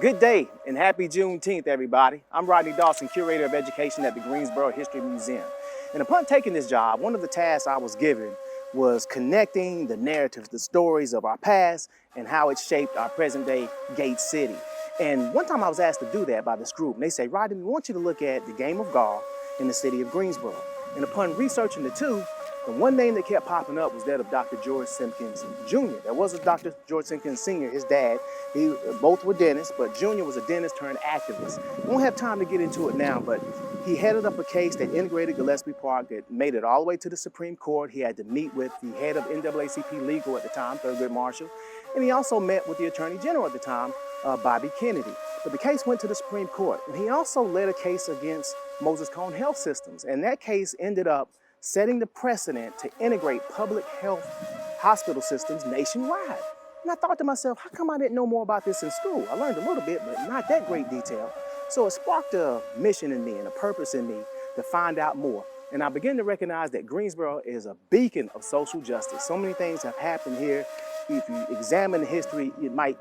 Good day and happy Juneteenth, everybody. I'm Rodney Dawson, Curator of Education at the Greensboro History Museum. And upon taking this job, one of the tasks I was given was connecting the narratives, the stories of our past and how it shaped our present day Gate City. And one time I was asked to do that by this group, and they say, Rodney, we want you to look at the game of golf in the city of Greensboro. And upon researching the two, the one name that kept popping up was that of Dr. George Simpkins Jr. There was a Dr. George Simpkins Sr., his dad. Both were dentists, but Jr. was a dentist turned activist. We won't have time to get into it now, but he headed up a case that integrated Gillespie Park that made it all the way to the Supreme Court. He had to meet with the head of NAACP Legal at the time, Thurgood Marshall, and he also met with the Attorney General at the time, Bobby Kennedy. But the case went to the Supreme Court, and he also led a case against Moses Cone Health Systems, and that case ended up setting the precedent to integrate public health hospital systems nationwide. And I thought to myself, how come I didn't know more about this in school? I learned a little bit, but not that great detail. So it sparked a mission in me and a purpose in me to find out more. And I began to recognize that Greensboro is a beacon of social justice. So many things have happened here. If you examine the history, you might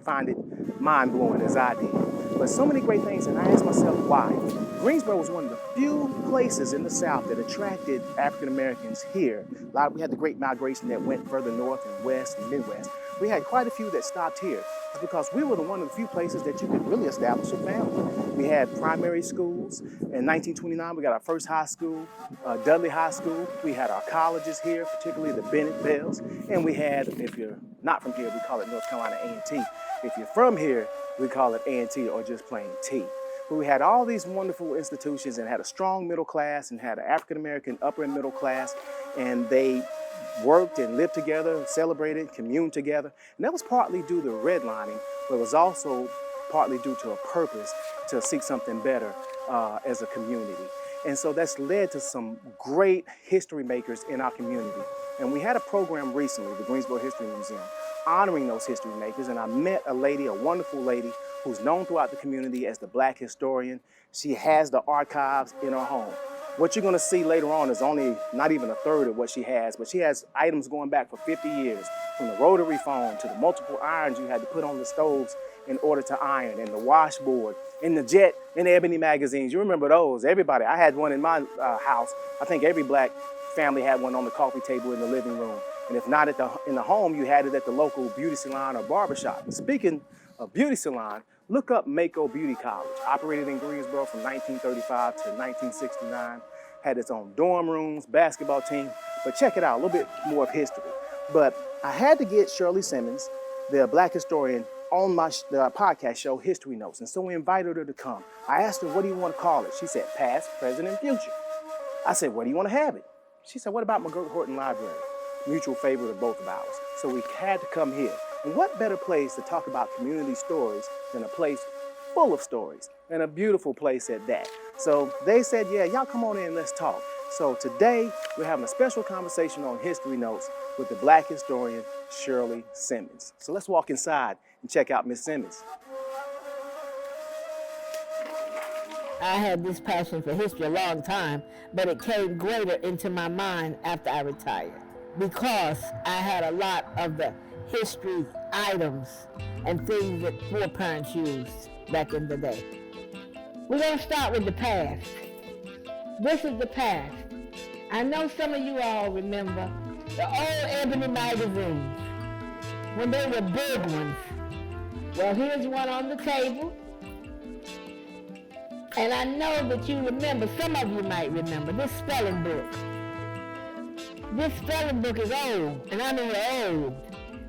find it mind-blowing as I did. But so many great things, and I asked myself why. Greensboro was one of the few places in the South that attracted African Americans here. We had the great migration that went further north and west and Midwest. We had quite a few that stopped here. It's because we were one of the few places that you could really establish a family. We had primary schools. In 1929, we got our first high school, Dudley High School. We had our colleges here, particularly the Bennett Bells. And we had, if you're not from here, we call it North Carolina A&T. If you're from here, we call it A&T or just plain T. But we had all these wonderful institutions and had a strong middle class and had an African-American upper and middle class, and they worked and lived together, celebrated, communed together. And that was partly due to redlining, but it was also partly due to a purpose to seek something better as a community. And so that's led to some great history makers in our community. And we had a program recently, the Greensboro History Museum, honoring those history makers. And I met a lady, a wonderful lady, who's known throughout the community as the Black historian. She has the archives in her home. What you're gonna see later on is only not even a third of what she has, but she has items going back for 50 years, from the rotary phone to the multiple irons you had to put on the stoves in order to iron, and the washboard, and the Jet and Ebony magazines. You remember those, everybody. I had one in my house. I think every Black family had one on the coffee table in the living room. And if not in the home, you had it at the local beauty salon or barbershop. Speaking of beauty salon, look up Mako Beauty College, operated in Greensboro from 1935 to 1969, had its own dorm rooms, basketball team, but check it out, a little bit more of history. But I had to get Shirley Simmons, the Black historian, on the podcast show, History Notes, and so we invited her to come. I asked her, what do you want to call it? She said, past, present, and future. I said, what do you want to have it? She said, what about Mcgirt-Horton Library? Mutual favorite of both of ours. So we had to come here. And what better place to talk about community stories than a place full of stories, and a beautiful place at that. So they said, yeah, y'all come on in and let's talk. So today we're having a special conversation on History Notes with the Black historian, Shirley Simmons. So let's walk inside and check out Miss Simmons. I had this passion for history a long time, but it came greater into my mind after I retired, because I had a lot of the history items and things that foreparents used back in the day. We're going to start with the past. This is the past. I know some of you all remember the old ebony magazines when they were big ones. Well, here's one on the table. And I know that you remember, some of you might remember, this spelling book. This spelling book is old, and I mean old,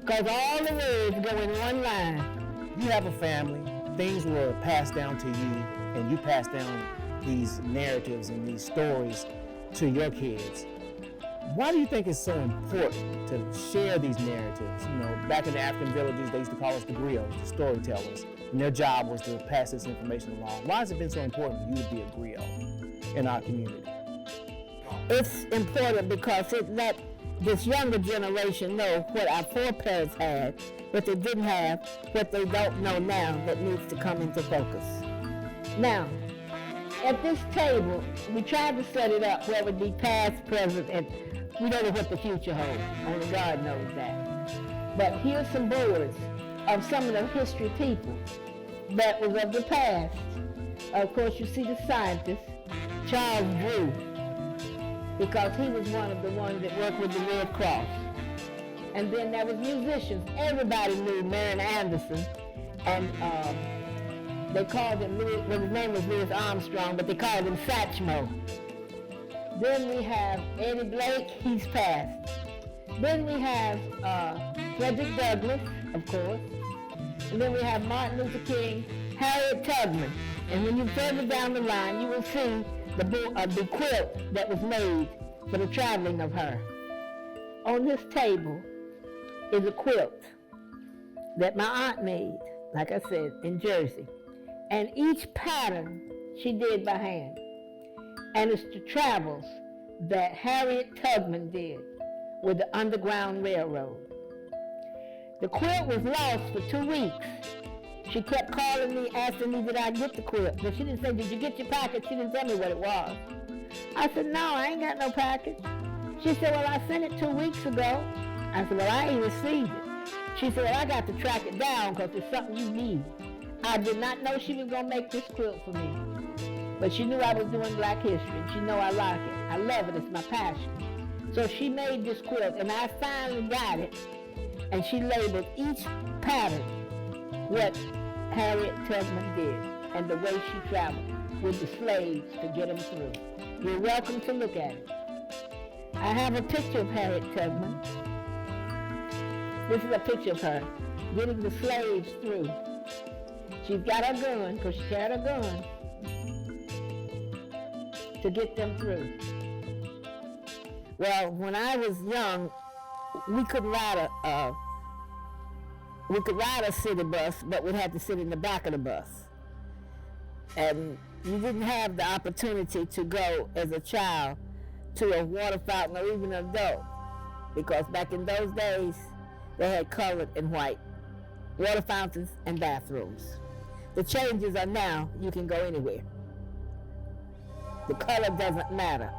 because all the words go in one line. You have a family, things were passed down to you, and you passed down these narratives and these stories to your kids. Why do you think it's so important to share these narratives? You know, back in the African villages, they used to call us the griots, the storytellers, and their job was to pass this information along. Why has it been so important for you to be a griot in our community? It's important because it let this younger generation know what our foreparents had, what they didn't have, what they don't know now that needs to come into focus. Now, at this table, we tried to set it up where it would be past, present, and we don't know what the future holds. Only God knows that. But here's some boards of some of the history people that was of the past. Of course, you see the scientist, Charles Drew, because he was one of the ones that worked with the Red Cross. And then there was musicians. Everybody knew Marian Anderson, and they called him Louis, well, his name was Louis Armstrong, but they called him Satchmo. Then we have Eddie Blake, he's passed. Then we have Frederick Douglass, of course. And then we have Martin Luther King, Harriet Tubman. And when you further down the line, you will see the quilt that was made for the traveling of her. On this table is a quilt that my aunt made, like I said, in Jersey. And each pattern she did by hand. And it's the travels that Harriet Tubman did with the Underground Railroad. The quilt was lost for 2 weeks. She kept calling me, asking me, did I get the quilt? But she didn't say, did you get your package? She didn't tell me what it was. I said, no, I ain't got no package. She said, well, I sent it 2 weeks ago. I said, well, I ain't received it. She said, well, I got to track it down because it's something you need. I did not know she was going to make this quilt for me. But she knew I was doing Black history, and she know I like it. I love it. It's my passion. So she made this quilt, and I finally got it. And she labeled each pattern what Harriet Tubman did and the way she traveled with the slaves to get them through. You're welcome to look at it. I have a picture of Harriet Tubman. This is a picture of her getting the slaves through. She's got her gun, because she carried her gun, to get them through. Well, when I was young, we could ride a city bus, but we'd have to sit in the back of the bus. And you didn't have the opportunity to go as a child to a water fountain or even an adult, because back in those days, they had colored and white water fountains and bathrooms. The changes are now you can go anywhere. The color doesn't matter.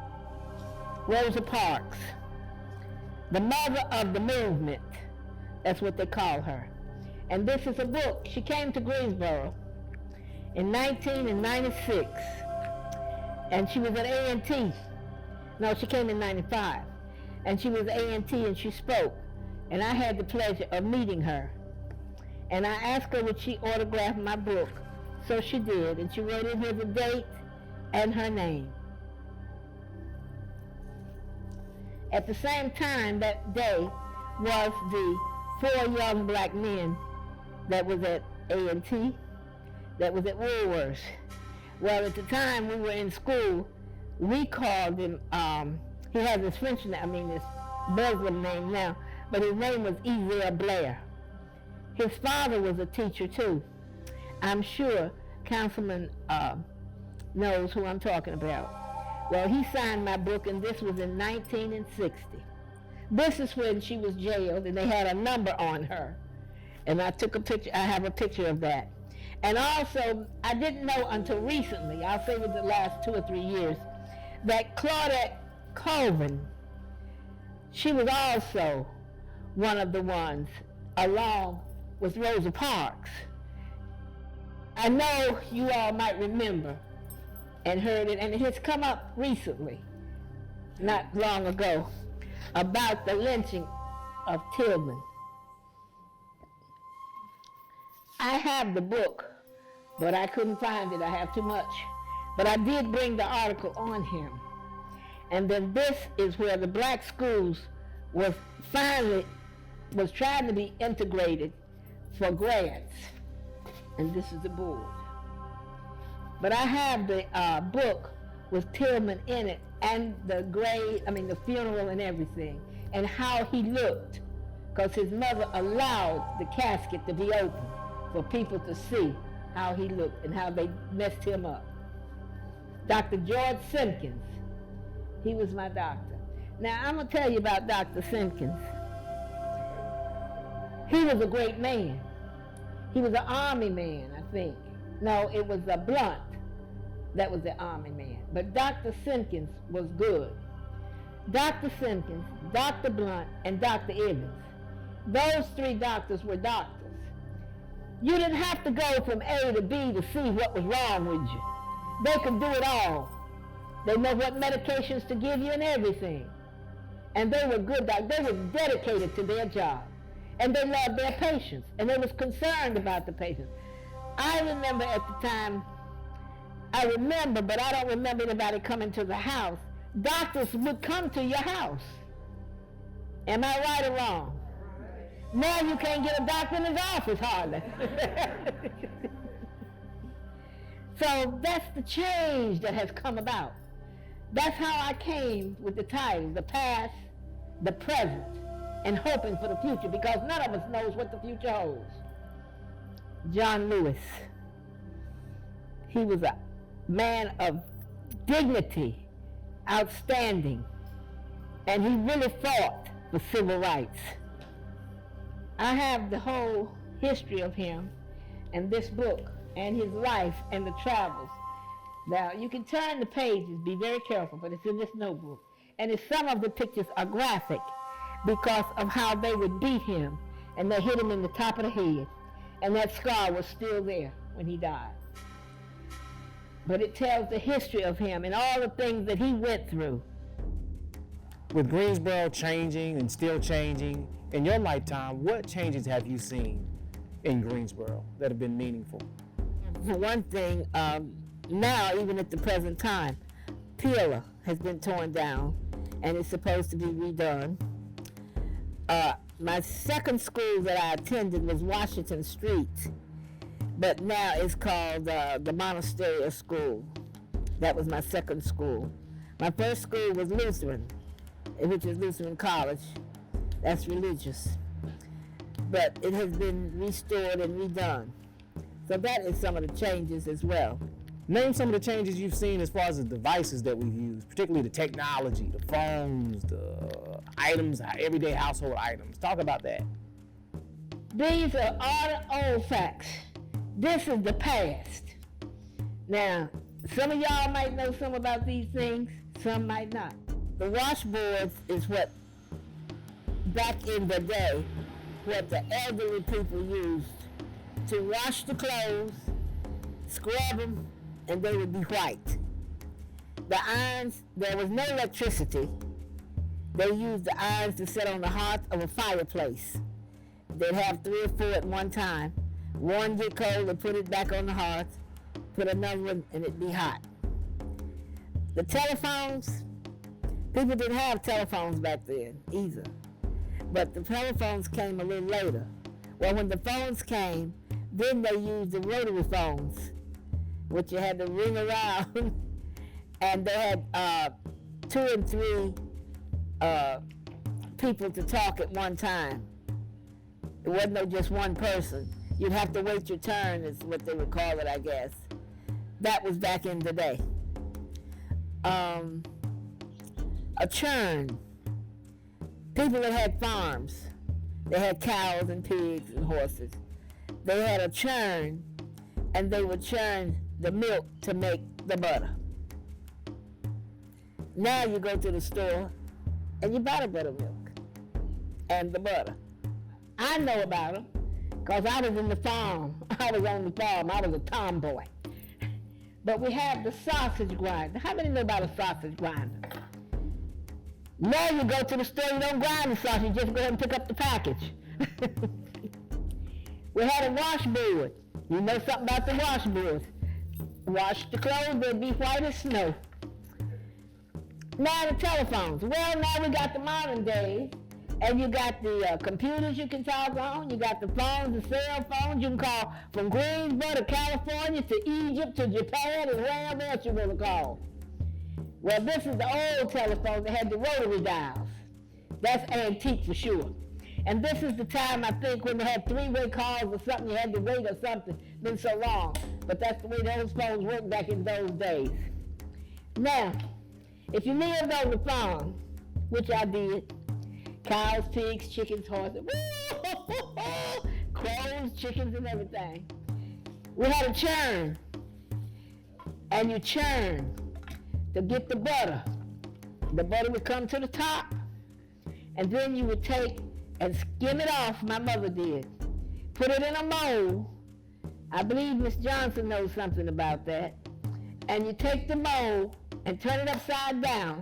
Rosa Parks, the mother of the movement, that's what they call her. And this is a book. She came to Greensboro in 1996, and she was at A&T. No, she came in 95, and she was at A&T, and she spoke, and I had the pleasure of meeting her. And I asked her would she autograph my book, so she did, and she wrote in here the date and her name. At the same time that day was the 4 young Black men that was at A&T, that was at Woolworths. Well, at the time we were in school, we called him, he has this French name, this Muslim name now, but his name was Ezel Blair. His father was a teacher too. I'm sure Councilman knows who I'm talking about. Well, he signed my book, and this was in 1960. This is when she was jailed, and they had a number on her. And I took a picture, I have a picture of that. And also, I didn't know until recently, I'll say with the last 2 or 3 years, that Claudette Colvin, she was also one of the ones, along with Rosa Parks. I know you all might remember and heard it, and it has come up recently, not long ago, about the lynching of Tillman. I have the book, but I couldn't find it. I have too much. But I did bring the article on him. And then this is where the Black schools was trying to be integrated for grants. And this is the board. But I have the book with Tillman in it, and the funeral and everything, and how he looked, because his mother allowed the casket to be open for people to see how he looked and how they messed him up. Dr. George Simpkins, he was my doctor. Now, I'm going to tell you about Dr. Simpkins. He was a great man. He was an Army man, I think. No, it was a Blunt that was the Army man. But Dr. Simpkins was good. Dr. Simpkins, Dr. Blunt, and Dr. Evans. Those 3 doctors were doctors. You didn't have to go from A to B to see what was wrong with you. They could do it all. They know what medications to give you and everything. And they were good doctors. They were dedicated to their job. And they loved their patients. And they was concerned about the patients. I remember at the time, but I don't remember anybody coming to the house. Doctors would come to your house. Am I right or wrong? Now you can't get a doctor in his office hardly. So that's the change that has come about. That's how I came with the title, the past, the present, and hoping for the future, because none of us knows what the future holds. John Lewis, he was a man of dignity, outstanding, and he really fought for civil rights. I have the whole history of him in this book, and his life and the travels. Now, you can turn the pages, be very careful, but it's in this notebook. And some of the pictures are graphic because of how they would beat him, and they hit him in the top of the head. And that scar was still there when he died. But it tells the history of him and all the things that he went through. With Greensboro changing and still changing, in your lifetime, what changes have you seen in Greensboro that have been meaningful? For one thing, now, even at the present time, Pillar has been torn down and it's supposed to be redone. My second school that I attended was Washington Street, but now it's called the Monastery School. That was my second school. My first school was Lutheran, which is Lutheran College. That's religious. But it has been restored and redone. So that is some of the changes as well. Name some of the changes you've seen as far as the devices that we've used, particularly the technology, the phones, the items, everyday household items. Talk about that. These are all the old facts. This is the past. Now, some of y'all might know some about these things, some might not. The washboards is what, back in the day, what the elderly people used to wash the clothes, scrub them, and they would be white. The irons, there was no electricity. They used the irons to set on the hearth of a fireplace. They'd have 3 or 4 at one time. One get cold, they put it back on the hearth, put another one, and it'd be hot. The telephones, people didn't have telephones back then either. But the telephones came a little later. Well, when the phones came, then they used the rotary phones, which you had to ring around, and they had 2 and 3 people to talk at one time. It wasn't no just one person. You'd have to wait your turn, is what they would call it, I guess. That was back in the day. A churn. People that had farms, they had cows and pigs and horses. They had a churn, and they would churn the milk to make the butter. Now you go to the store and you buy the buttermilk and the butter. I know about them because I was in the farm. I was on the farm. I was a tomboy. But we have the sausage grinder. How many know about a sausage grinder? Now you go to the store, you don't grind the sausage, you just go ahead and pick up the package. We had a washboard. You know something about the washboard. Wash the clothes, they'd be white as snow. Now the telephones. Well, now we got the modern days, and you got the computers you can talk on, you got the phones, the cell phones, you can call from Greensboro to California to Egypt to Japan and wherever else you want to call. Well, this is the old telephone that had the rotary dials. That's antique for sure. And this is the time, I think, when they had 3-way calls or something, you had to wait or something. Been so long. But that's the way those phones worked back in those days. Now, if you lived on the farm, which I did, cows, pigs, chickens, horses, crows, chickens, and everything, we had a churn. And you churn to get the butter. The butter would come to the top, and then you would take and skim it off, my mother did. Put it in a mold, I believe Miss Johnson knows something about that. And you take the mold and turn it upside down.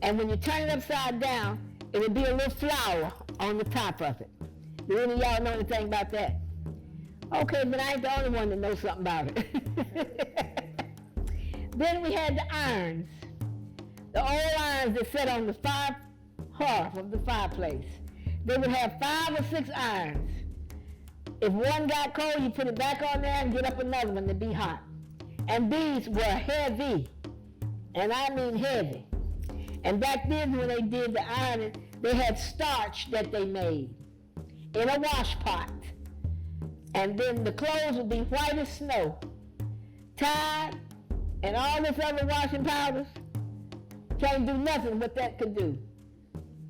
And when you turn it upside down, it'll be a little flower on the top of it. Do any of y'all know anything about that? Okay, but I ain't the only one that knows something about it. Then we had the irons. The old irons that sat on the hearth of the fireplace. They would have 5 or 6 irons. If one got cold, you put it back on there and get up another one to be hot. And these were heavy, and I mean heavy. And back then when they did the ironing, they had starch that they made in a wash pot. And then the clothes would be white as snow. Tide and all this other washing powders can't do nothing what that could do.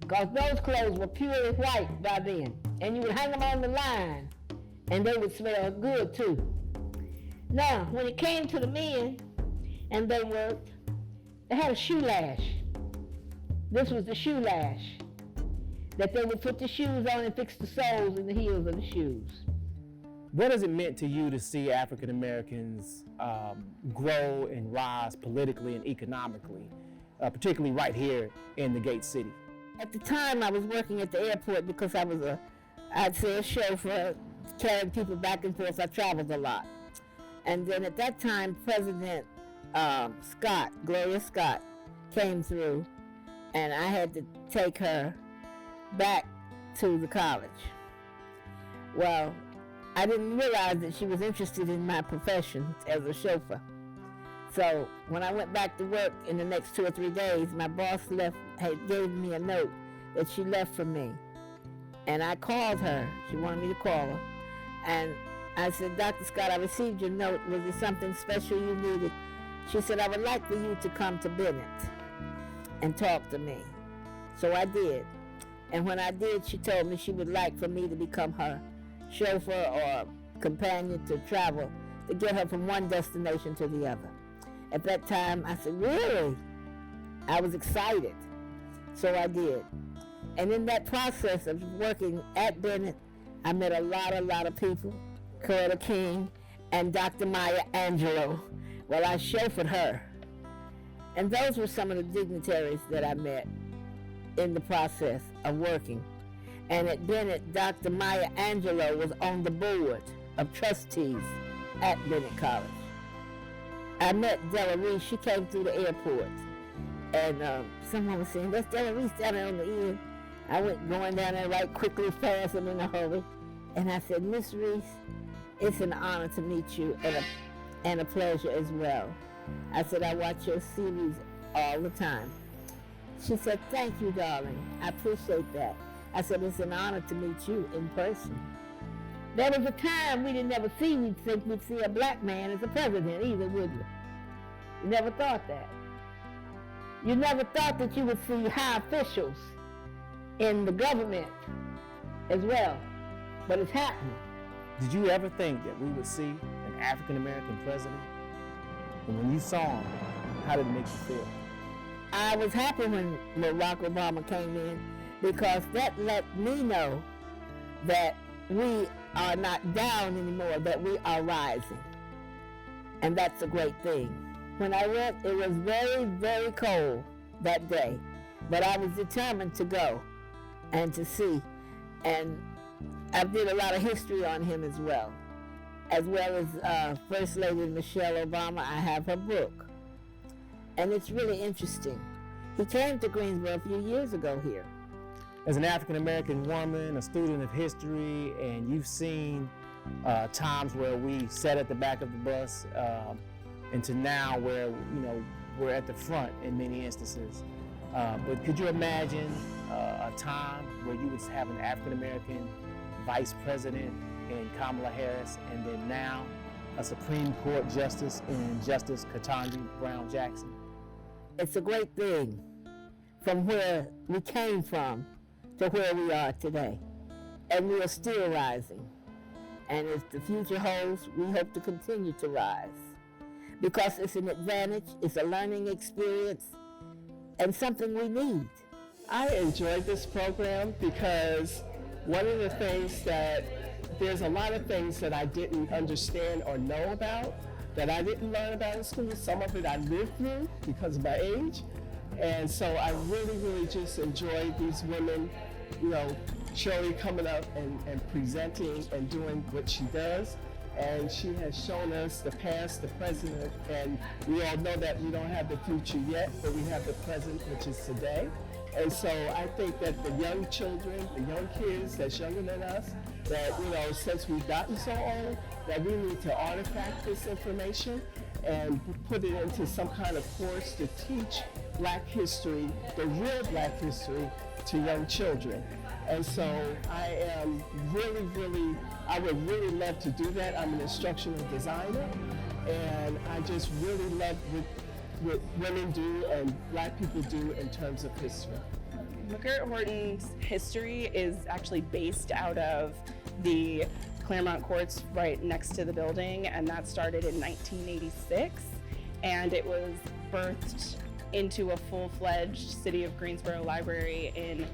Because those clothes were purely white by then. And you would hang them on the line, and they would smell good too. Now, when it came to the men, and they worked, they had a shoe lash. This was the shoe lash that they would put the shoes on and fix the soles and the heels of the shoes. What has it meant to you to see African Americans grow and rise politically and economically, particularly right here in the Gate City? At the time, I was working at the airport because I was I'd say a chauffeur, carrying people back and forth. I traveled a lot. And then at that time, President Gloria Scott, came through, and I had to take her back to the college. Well, I didn't realize that she was interested in my profession as a chauffeur. So when I went back to work in the next 2 or 3 days, my boss gave me a note that she left for me. And I called her. She wanted me to call her. And I said, Dr. Scott, I received your note. Was there something special you needed? She said, I would like for you to come to Bennett and talk to me. So I did. And when I did, she told me she would like for me to become her chauffeur or companion to travel, to get her from one destination to the other. At that time, I said, really? I was excited. So I did. And in that process of working at Bennett, I met a lot of people. Coretta King and Dr. Maya Angelou. Well, I chauffeured her. And those were some of the dignitaries that I met in the process of working. And at Bennett, Dr. Maya Angelou was on the board of trustees at Bennett College. I met Della Reese. She came through the airport. And someone was saying, that's Della Reese down there on the end. I went going down there right quickly, fast, and in a hurry. And I said, Miss Reese, it's an honor to meet you and a pleasure as well. I said, I watch your series all the time. She said, thank you, darling. I appreciate that. I said, it's an honor to meet you in person. There was a time we'd think we'd see a black man as a president either, would you? You never thought that. You never thought that you would see high officials in the government as well, but it's happening. Did you ever think that we would see an African American president? And when you saw him, how did it make you feel? I was happy when Barack Obama came in because that let me know that we are not down anymore, that we are rising. And that's a great thing. When I went, it was very, very cold that day, but I was determined to go and to see. And I did a lot of history on him as well as First Lady Michelle Obama. I have her book. And it's really interesting. He came to Greensboro a few years ago here. As an African American woman, a student of history, and you've seen times where we sat at the back of the bus, and to now where we're at the front in many instances. But could you imagine a time where you would have an African American vice president in Kamala Harris, and then now a Supreme Court justice in Justice Ketanji Brown Jackson? It's a great thing from where we came from to where we are today. And we are still rising. And as the future holds, we hope to continue to rise. Because it's an advantage, it's a learning experience, and something we need. I enjoyed this program because one of the things that there's a lot of things that I didn't understand or know about, that I didn't learn about in school. Some of it I lived through because of my age. And so I really, really just enjoyed these women, you know, Shirley coming up and presenting and doing what she does. And she has shown us the past, the present, and we all know that we don't have the future yet, but we have the present, which is today. And so I think that the young children, the young kids that's younger than us, that, you know, since we've gotten so old, that we need to artifact this information and put it into some kind of course to teach Black history, the real Black history, to young children. And so I am I would really love to do that. I'm an instructional designer, and I just really love what women do and Black people do in terms of history. Mcgirt-Horton's history is actually based out of the Claremont Courts right next to the building, and that started in 1986, and it was birthed into a full-fledged City of Greensboro library in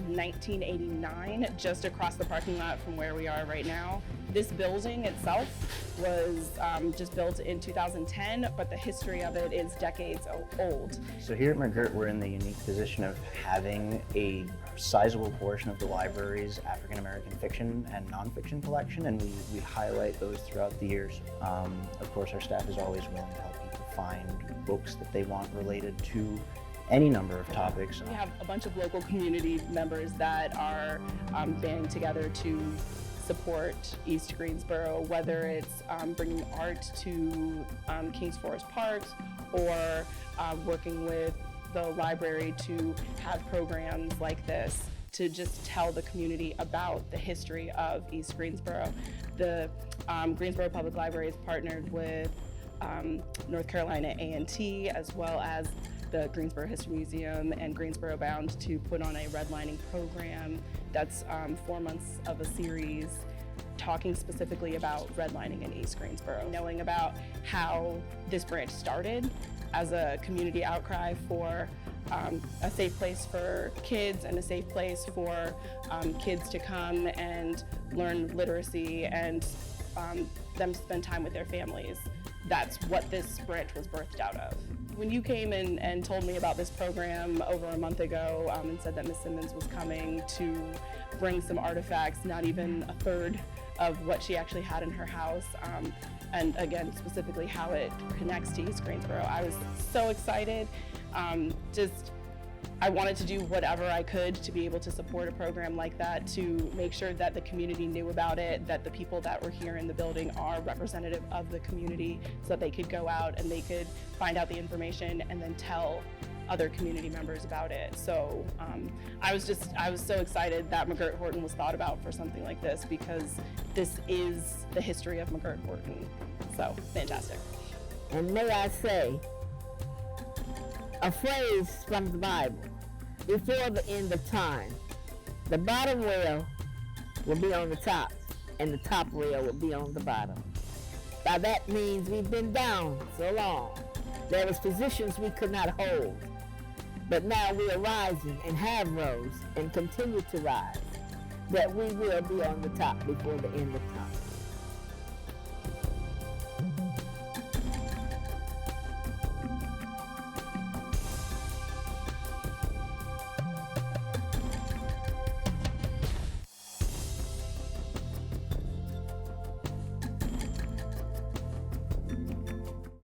1989, just across the parking lot from where we are right now. This building itself was just built in 2010, but the history of it is decades old. So here at Mcgirt, we're in the unique position of having a sizable portion of the library's African American fiction and nonfiction collection, and we highlight those throughout the years. Of course, our staff is always willing to help people find books that they want related to any number of topics. We have a bunch of local community members that are banding together to support East Greensboro, whether it's bringing art to Kings Forest Parks or working with the library to have programs like this to just tell the community about the history of East Greensboro. The Greensboro Public Library is partnered with North Carolina A&T as well as the Greensboro History Museum and Greensboro Bound to put on a redlining program that's 4 months of a series talking specifically about redlining in East Greensboro, knowing about how this branch started as a community outcry for a safe place for kids and a safe place for kids to come and learn literacy and them spend time with their families. That's what this branch was birthed out of. When you came in and told me about this program over a month ago and said that Ms. Simmons was coming to bring some artifacts, not even a third of what she actually had in her house, and again, specifically how it connects to East Greensboro, I was so excited. I wanted to do whatever I could to be able to support a program like that, to make sure that the community knew about it, that the people that were here in the building are representative of the community so that they could go out and they could find out the information and then tell other community members about it. So I was so excited that Mcgirt-Horton was thought about for something like this, because this is the history of Mcgirt-Horton. So fantastic. And may I say, a phrase from the Bible: before the end of time, the bottom rail will be on the top, and the top rail will be on the bottom. By that means we've been down so long. There was positions we could not hold, but now we are rising and have rose and continue to rise, that we will be on the top before the end of